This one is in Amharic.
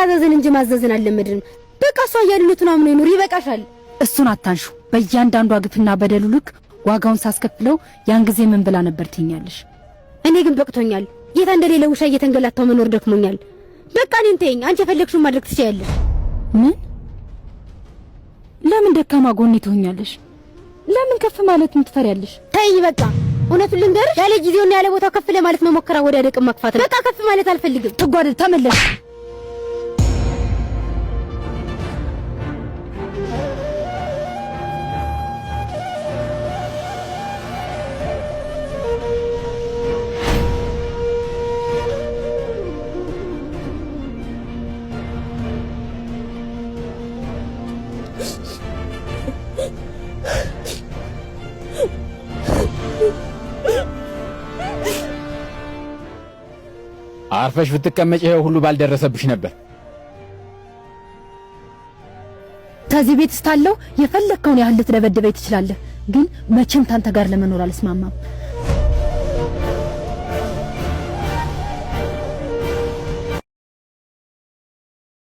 መታዘዝን እንጂ ማዘዝን አልለመድንም። በቃ እሷ እያሉት ነው ይኑር ይበቃሻል። እሱን አታንሹ። በእያንዳንዷ ግፍና በደሉ ልክ ዋጋውን ሳስከፍለው ያን ጊዜ ምን ብላ ነበር ትኛለሽ? እኔ ግን በቅቶኛል። ጌታ እንደሌለ ውሻ እየተንገላታው መኖር ደክሞኛል። በቃ እኔን ተይኝ። አንቺ የፈለግሽውን ማድረግ ትችያለሽ። ምን? ለምን ደካማ ጎኔ ትሆኛለሽ? ለምን ከፍ ማለት ትፈሪያለሽ? ተይኝ በቃ። እውነቱን ልንገርሽ፣ ያለ ጊዜውና ያለ ቦታው ከፍ ለማለት መሞከራ ወደ ደቅም መክፋት ነው። በቃ ከፍ ማለት አልፈልግም። ትጓደድ ተመለሽ። አርፈሽ ብትቀመጪ ይሄ ሁሉ ባልደረሰብሽ ነበር። ከዚህ ቤት ስታለው የፈለከውን ያህል ልትደበድበኝ ትችላለህ፣ ግን መቼም ታንተ ጋር ለመኖር አልስማማም።